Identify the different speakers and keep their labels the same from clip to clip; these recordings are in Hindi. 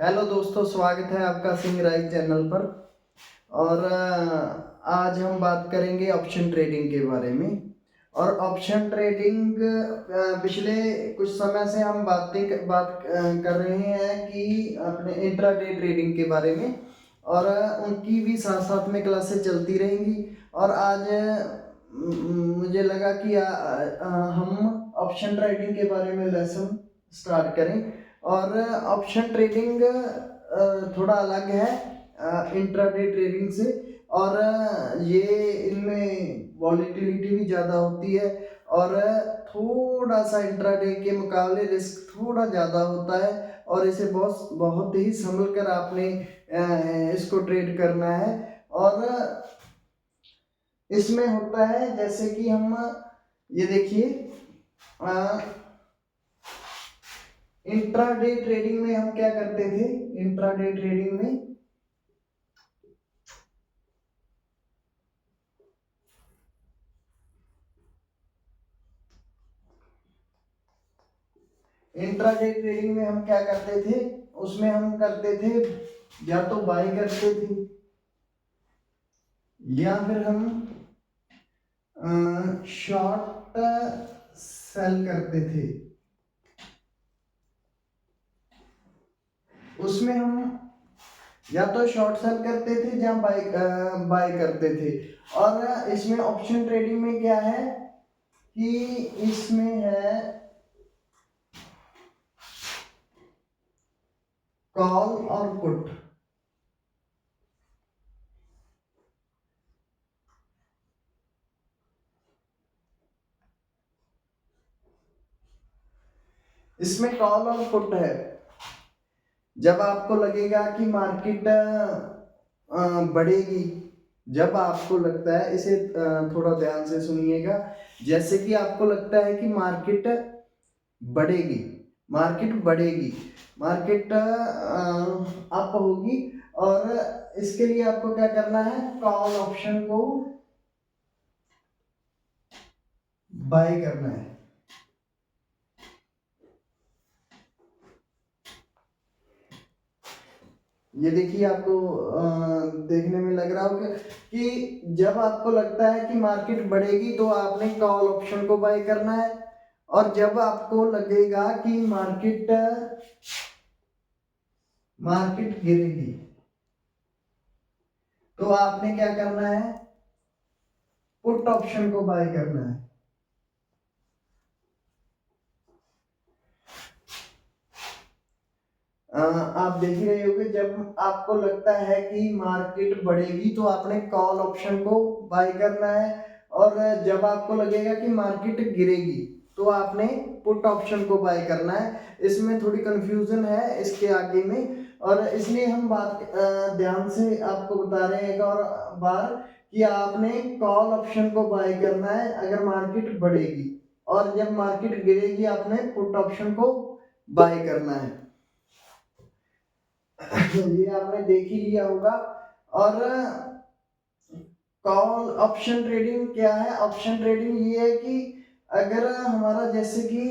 Speaker 1: हेलो दोस्तों, स्वागत है आपका सिंह राइट चैनल पर। और आज हम बात करेंगे ऑप्शन ट्रेडिंग के बारे में। और ऑप्शन ट्रेडिंग पिछले कुछ समय से हम बात कर रहे हैं कि अपने इंट्राडे ट्रेडिंग के बारे में, और उनकी भी साथ साथ में क्लासेस चलती रहेंगी। और आज मुझे लगा कि हम ऑप्शन ट्रेडिंग के बारे में लेसन स्टार्ट करें। और ऑप्शन ट्रेडिंग थोड़ा अलग है इंट्राडे ट्रेडिंग से। और ये इनमें वॉलीटिलिटी भी ज़्यादा होती है, और थोड़ा सा इंट्राडे के मुकाबले रिस्क थोड़ा ज़्यादा होता है। और इसे बहुत बहुत ही संभल कर आपने इसको ट्रेड करना है। और इसमें होता है जैसे कि हम ये देखिए, इंट्राडे ट्रेडिंग में हम क्या करते थे। इंट्राडे ट्रेडिंग में इंट्राडे ट्रेडिंग में हम क्या करते थे, उसमें हम करते थे या तो बाय करते थे या फिर हम शॉर्ट सेल करते थे। उसमें हम या तो शॉर्ट सेल करते थे या बाय करते थे। और इसमें ऑप्शन ट्रेडिंग में क्या है कि इसमें है कॉल और पुट। इसमें कॉल और पुट है। जब आपको लगेगा कि मार्केट बढ़ेगी, जब आपको लगता है, इसे थोड़ा ध्यान से सुनिएगा। जैसे कि आपको लगता है कि मार्केट बढ़ेगी, मार्केट बढ़ेगी, मार्केट अप होगी, और इसके लिए आपको क्या करना है, कॉल ऑप्शन को बाय करना है। ये देखिए, आपको देखने में लग रहा होगा कि जब आपको लगता है कि मार्केट बढ़ेगी तो आपने कॉल ऑप्शन को बाय करना है। और जब आपको लगेगा कि मार्केट गिरेगी तो आपने क्या करना है, पुट ऑप्शन को बाय करना है। आप देख ही रहे होंगे, जब आपको लगता है कि मार्केट बढ़ेगी तो आपने कॉल ऑप्शन को बाय करना है। और जब आपको लगेगा कि मार्केट गिरेगी तो आपने पुट ऑप्शन को बाय करना है। इसमें थोड़ी कंफ्यूजन है इसके आगे में, और इसलिए हम बात ध्यान से आपको बता रहे हैं एक और बार कि आपने कॉल ऑप्शन को बाय करना है अगर मार्केट बढ़ेगी, और जब मार्केट गिरेगी आपने पुट ऑप्शन को बाय करना है। ये आपने देख ही लिया होगा। और कॉल ऑप्शन ट्रेडिंग क्या है, ऑप्शन ट्रेडिंग ये है कि अगर हमारा जैसे कि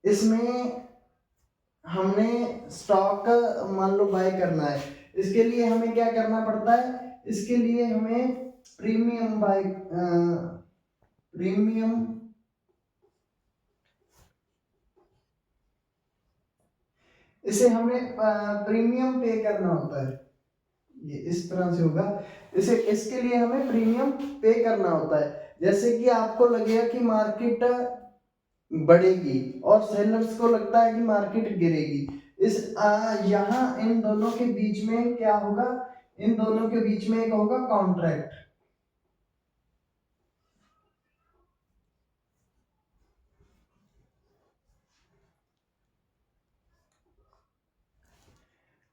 Speaker 1: इसमें हमने स्टॉक मान लो बाय करना है, इसके लिए हमें क्या करना पड़ता है, इसके लिए हमें प्रीमियम इसे हमें प्रीमियम पे करना होता है। ये इस तरह से होगा, इसे इसके लिए हमें प्रीमियम पे करना होता है। जैसे कि आपको लगेगा कि मार्केट बढ़ेगी और सेलर्स को लगता है कि मार्केट गिरेगी, इस यहाँ इन दोनों के बीच में क्या होगा, इन दोनों के बीच में एक होगा कॉन्ट्रैक्ट।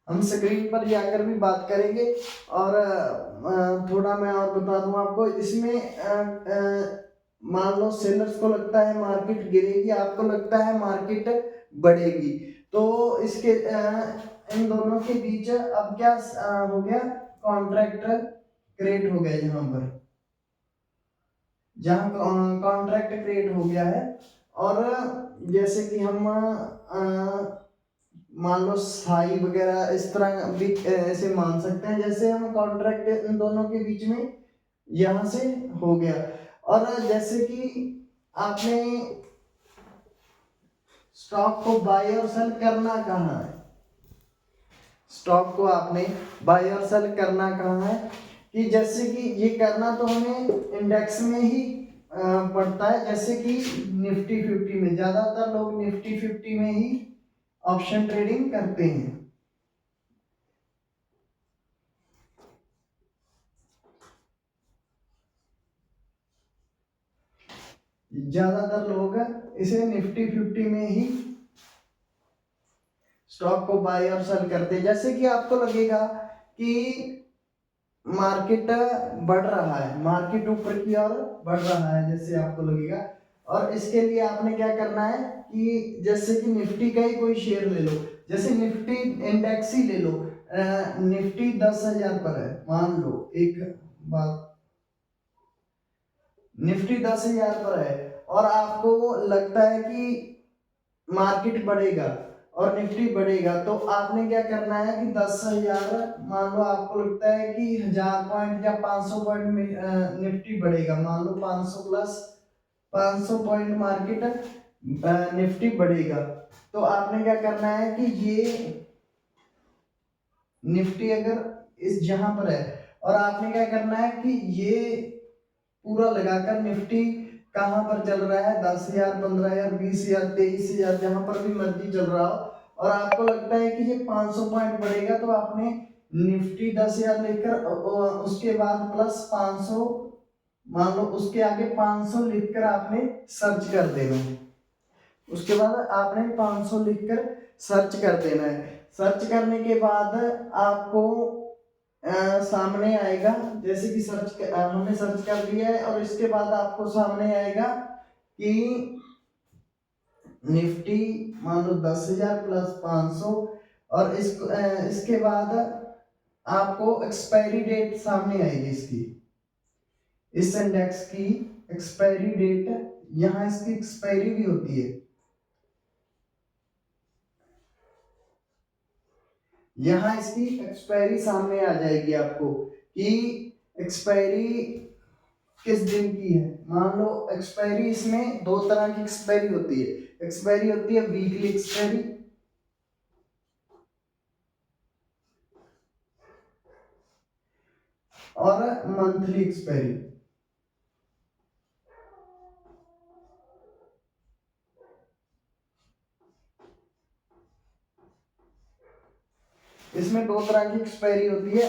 Speaker 1: हम स्क्रीन पर जाकर भी बात करेंगे। और थोड़ा मैं और बता दूं आपको, इसमें मान लो सेलर्स को लगता है मार्केट गिरेगी, आपको लगता है मार्केट बढ़ेगी, तो इसके इन दोनों के बीच अब क्या हो गया, कॉन्ट्रैक्ट क्रिएट हो गया। यहाँ पर जहाँ कॉन्ट्रैक्ट क्रिएट हो गया है। और जैसे कि हम मान लो साई वगैरह इस तरह भी ऐसे मान सकते हैं। जैसे हम कॉन्ट्रैक्ट इन दोनों के बीच में यहां से हो गया। और जैसे कि आपने स्टॉक को बाय और सेल करना कहाँ है, स्टॉक को आपने बाय और सेल करना कहाँ है, कि जैसे कि ये करना तो हमें इंडेक्स में ही पड़ता है। जैसे कि निफ्टी 50 में, ज्यादातर लोग निफ्टी 50 में ही ऑप्शन ट्रेडिंग करते हैं। ज्यादातर लोग इसे निफ्टी 50 में ही स्टॉक को बाय और सेल करते हैं। जैसे कि आपको लगेगा कि मार्केट बढ़ रहा है, मार्केट ऊपर की ओर बढ़ रहा है, जैसे आपको लगेगा। और इसके लिए आपने क्या करना है कि जैसे कि निफ्टी का ही कोई शेयर ले लो, जैसे निफ्टी इंडेक्स ही ले लो। निफ्टी 10,000 पर है, मान लो एक बात, निफ्टी 10,000 पर है और आपको लगता है कि मार्केट बढ़ेगा और निफ्टी बढ़ेगा, तो आपने क्या करना है कि 10,000, मान लो आपको लगता है कि 1,000 पॉइंट या 500 पॉइंट में निफ्टी बढ़ेगा, मान लो 500 प्लस 500 पॉइंट मार्केट निफ्टी बढ़ेगा। तो आपने क्या करना है कि ये निफ्टी अगर इस जहां पर है, और आपने क्या करना है कि ये पूरा लगाकर निफ्टी कहां पर चल रहा है, 10,000, 15,000, 20,000, 23,000, जहां पर भी मर्जी चल रहा हो, और आपको लगता है कि ये 500 पॉइंट बढ़ेगा, तो आपने निफ्टी 10,000 लेकर उसके बाद प्लस 500, मान लो उसके आगे 500 लिखकर आपने सर्च कर देना है। उसके बाद आपने 500 लिखकर सर्च कर देना है। सर्च करने के बाद आपको सामने आएगा, जैसे कि हमने सर्च कर दिया है, और इसके बाद आपको सामने आएगा कि निफ्टी मान लो 10,000 प्लस 500, और इसके बाद आपको एक्सपायरी डेट सामने आएगी इसकी, इस इंडेक्स की एक्सपायरी डेट, यहाँ इसकी एक्सपायरी भी होती है। यहाँ इसकी एक्सपायरी सामने आ जाएगी आपको कि एक्सपायरी किस दिन की है। मान लो एक्सपायरी, इसमें दो तरह की एक्सपायरी होती है। एक्सपायरी होती है वीकली एक्सपायरी और मंथली एक्सपायरी। इसमें दो तरह की एक्सपायरी होती है,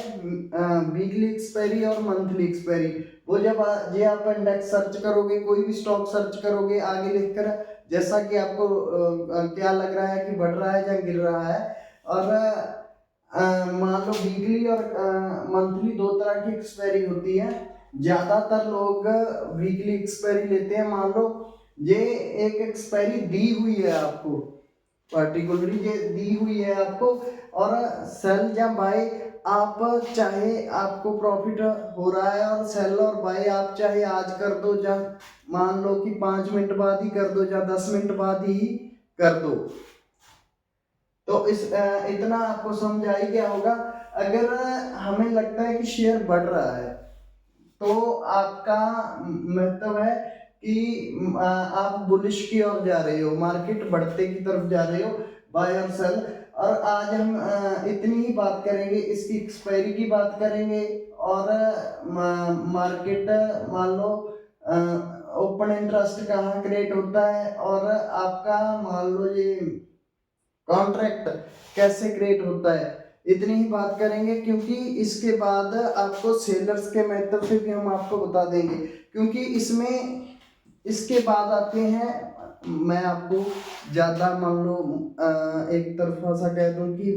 Speaker 1: वीकली एक्सपायरी और मंथली एक्सपायरी। वो जब ये आप इंडेक्स सर्च करोगे, कोई भी स्टॉक सर्च करोगे आगे लिखकर, जैसा कि आपको क्या लग रहा है कि बढ़ रहा है या गिर रहा है, और मान लो वीकली और मंथली दो तरह की एक्सपायरी होती है। ज्यादातर लोग वीकली एक्सपायरी लेते हैं। मान लो ये एक एक्सपायरी दी हुई है आपको, पर्टिकुलरली ये दी हुई है आपको, और सेल या बाय आप चाहे, आपको प्रॉफिट हो रहा है और सेल और बाय आप चाहे आज कर दो, या मान लो कि 5 मिनट बाद ही कर दो, या 10 मिनट बाद ही कर दो। तो इतना आपको समझ आ ही गया होगा। अगर हमें लगता है कि शेयर बढ़ रहा है, तो आपका महत्व है कि आप बुलिश की ओर जा रहे हो, मार्केट बढ़ते की तरफ जा रहे हो, बाय और सेल। और आज हम इतनी ही बात करेंगे, इसकी एक्सपायरी की बात करेंगे, और मार्केट मान लो ओपन इंटरेस्ट कहाँ क्रिएट होता है, और आपका मान लो ये कॉन्ट्रैक्ट कैसे क्रिएट होता है, इतनी ही बात करेंगे। क्योंकि इसके बाद आपको सेलर्स के मेथड से भी हम आपको बता देंगे, क्योंकि इसमें इसके बाद आते हैं, मैं आपको ज़्यादा मान लो एक तरफा सा कह दूं कि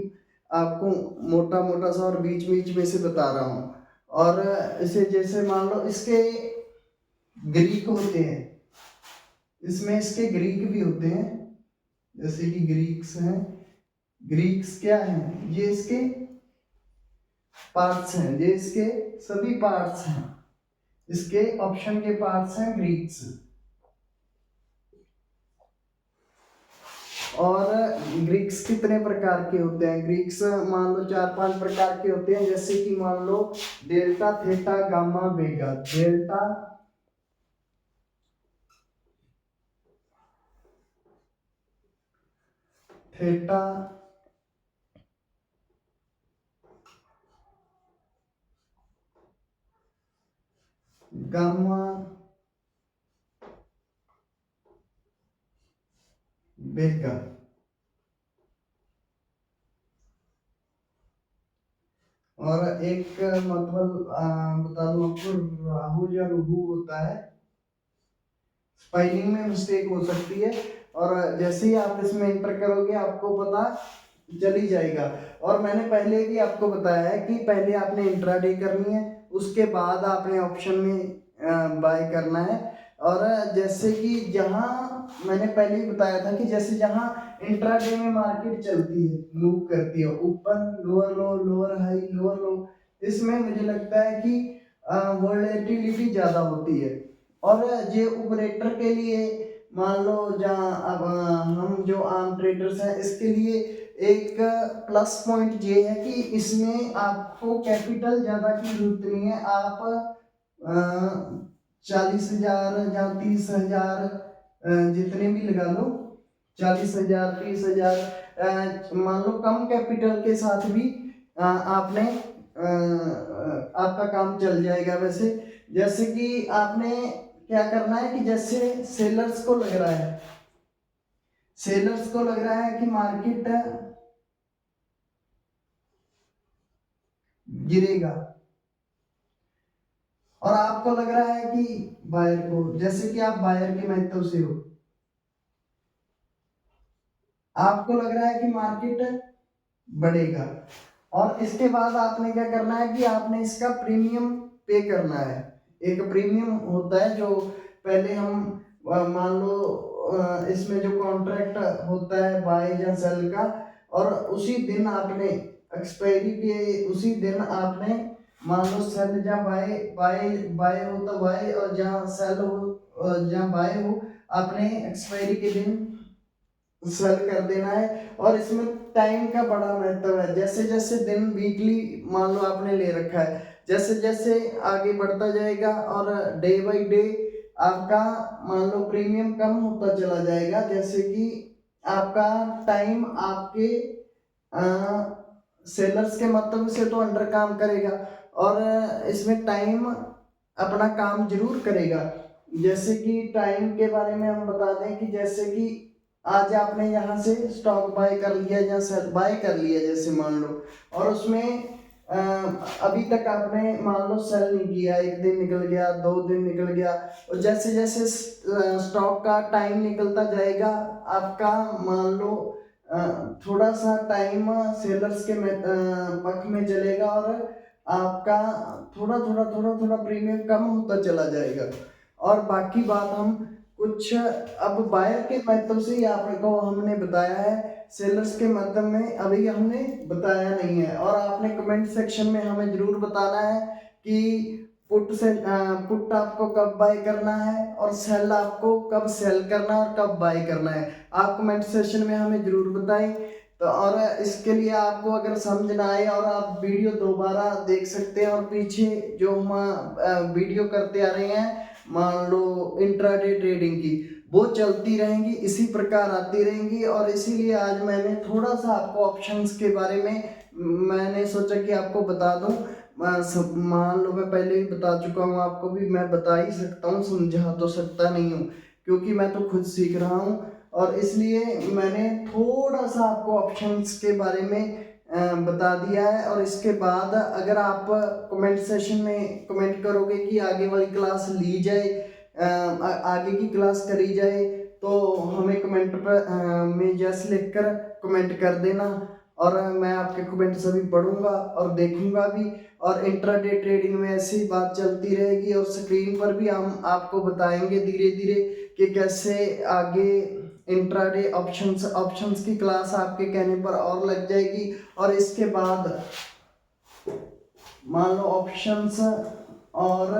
Speaker 1: आपको मोटा मोटा सा और बीच बीच में से बता रहा हूँ। और इसे जैसे मान लो इसके ग्रीक होते हैं, इसमें इसके ग्रीक भी होते हैं, जैसे कि ग्रीक्स हैं। ग्रीक्स क्या हैं, ये इसके पार्ट्स हैं, ये इसके सभी पार्ट्स हैं, इसके ऑप्शन के पार्ट्स हैं ग्रीक्स। और ग्रीक्स कितने प्रकार के होते हैं? ग्रीक्स मान लो 4-5 प्रकार के होते हैं, जैसे कि मान लो delta, theta, gamma, beta. Delta, theta, gamma, beta. और एक मतलब बता दूं आपको, राहु या रुहु होता है। स्पेलिंग में मिस्टेक हो सकती है, और जैसे ही आप इसमें एंटर करोगे आपको पता चली जाएगा। और मैंने पहले भी आपको बताया है कि पहले आपने इंट्राडे करनी है, उसके बाद आपने ऑप्शन में बाय करना है। और जैसे कि जहां मैंने पहले ही बताया था कि जैसे जहां इंट्राडे में मार्केट चलती है, मूव करती है, ऊपर लोअर लो, लोअर हाई, लोअर लो, इसमें मुझे लगता है कि वोलेटिलिटी ज्यादा होती है। और ये ऑपरेटर के लिए मान लो जहाँ अब हम जो आम ट्रेडर्स हैं इसके लिए एक प्लस पॉइंट ये है कि इसमें आपको कैपिटल ज्यादा की जरूरत नहीं है। आप 40,000 या 30,000 जितने भी लगा लो, 40,000, 30,000, मान लो कम कैपिटल के साथ भी आपने आपका काम चल जाएगा। वैसे जैसे कि आपने क्या करना है कि जैसे सेलर्स को लग रहा है, सेलर्स को लग रहा है कि मार्केट गिरेगा, और आपको लग रहा है कि बायर को, जैसे कि आप बायर के महत्व से हो, आपको लग रहा है कि मार्केट बढ़ेगा, और इसके बाद आपने क्या करना है कि आपने इसका प्रीमियम पे करना है। एक प्रीमियम होता है जो पहले हम मान लो इसमें जो कॉन्ट्रैक्ट होता है बाय या सेल का, और उसी दिन आपने एक्सपायरी के उसी दिन आपने मान लो सेल या बाय बाय बाय हो तो बाय, और जहाँ सेल हो जहाँ बाय हो आपने एक्सपायरी के दिन सेल कर देना है। और इसमें टाइम का बड़ा महत्व है। जैसे जैसे दिन वीकली मान लो आपने ले रखा है, जैसे जैसे आगे बढ़ता जाएगा और डे बाय डे आपका मान लो प्रीमियम कम होता चला जाएगा, जैसे कि आपका टाइम आपके सेलर्स के मतलब से तो अंडर काम करेगा, और इसमें टाइम अपना काम जरूर करेगा। जैसे कि टाइम के बारे में हम बता दें कि जैसे कि आज आपने यहाँ से स्टॉक बाय कर लिया या सेल बाय कर लिया जैसे मान लो, और उसमें अभी तक आपने मान लो सेल नहीं किया, एक दिन निकल गया, 2 दिन निकल गया, और जैसे जैसे स्टॉक का टाइम निकलता जाएगा आपका मान लो थोड़ा सा टाइम सेलर्स के पक्ष में चलेगा, और आपका थोड़ा थोड़ा थोड़ा थोड़ा प्रीमियम कम होता चला जाएगा। और बाकी बात हम कुछ अब बायर के माध्यम से ही आपको हमने बताया है, सेलर्स के माध्यम में अभी हमने बताया नहीं है। और आपने कमेंट सेक्शन में हमें जरूर बताना है कि पुट आपको कब बाय करना है, और सेल आपको कब सेल करना है और कब बाय करना है। आप कमेंट सेक्शन में हमें जरूर बताएं। तो और इसके लिए आपको अगर समझ ना आए और आप वीडियो दोबारा देख सकते हैं, और पीछे जो हम वीडियो करते आ रहे हैं मान लो इंट्राडे ट्रेडिंग की, वो चलती रहेंगी, इसी प्रकार आती रहेंगी। और इसीलिए आज मैंने थोड़ा सा आपको ऑप्शंस के बारे में मैंने सोचा कि आपको बता दूं। मान लो मैं पहले ही बता चुका हूँ आपको, भी मैं बता ही सकता हूँ, समझा तो सकता नहीं हूँ क्योंकि मैं तो खुद सीख रहा हूँ। और इसलिए मैंने थोड़ा सा आपको ऑप्शंस के बारे में बता दिया है। और इसके बाद अगर आप कमेंट सेशन में कमेंट करोगे कि आगे वाली क्लास ली जाए, आगे की क्लास करी जाए, तो हमें कमेंट पर में यस लिखकर कमेंट कर देना, और मैं आपके कमेंट सभी पढ़ूंगा और देखूंगा भी। और इंट्राडे ट्रेडिंग में ऐसी बात चलती रहेगी, और स्क्रीन पर भी हम आपको बताएंगे धीरे धीरे कि कैसे आगे इंट्राडे ऑप्शंस की क्लास आपके कहने पर और लग जाएगी। और इसके बाद मान लो ऑप्शंस और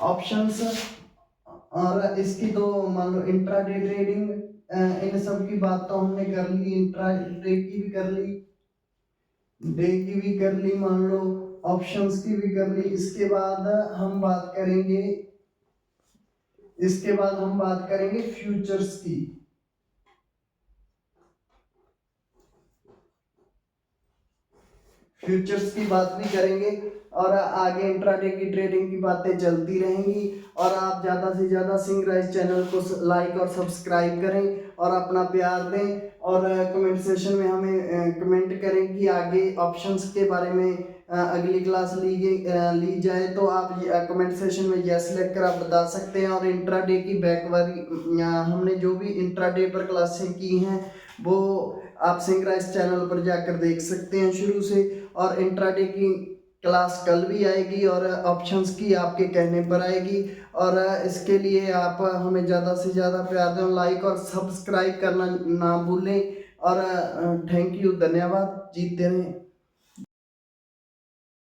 Speaker 1: ऑप्शंस और इसकी तो मान लो इंट्राडे ट्रेडिंग, इन सब की बात तो हमने कर ली, इंट्राडे की भी कर ली, डे की भी कर ली, मान लो ऑप्शंस की भी कर ली। इसके बाद हम बात करेंगे फ्यूचर्स की। फ्यूचर्स की बात भी करेंगे और आगे इंट्राडे की ट्रेडिंग की बातें चलती रहेंगी। और आप ज़्यादा से ज़्यादा सिंगराइज चैनल को लाइक और सब्सक्राइब करें और अपना प्यार दें, और कमेंट सेशन में हमें कमेंट करें कि आगे ऑप्शंस के बारे में अगली क्लास ली जाए, तो आप कमेंट सेशन में यस लिखकर आप बता सकते हैं। और इंट्राडे की बैकवारी हमने जो भी इंट्राडे पर क्लासें की हैं वो आप सिंगराइज चैनल पर जाकर देख सकते हैं शुरू से। और इंट्राडे की क्लास कल भी आएगी और ऑप्शंस की आपके कहने पर आएगी। और इसके लिए आप हमें ज़्यादा से ज़्यादा प्यार दें, लाइक और सब्सक्राइब करना ना भूलें। और थैंक यू, धन्यवाद, जीतते रहें।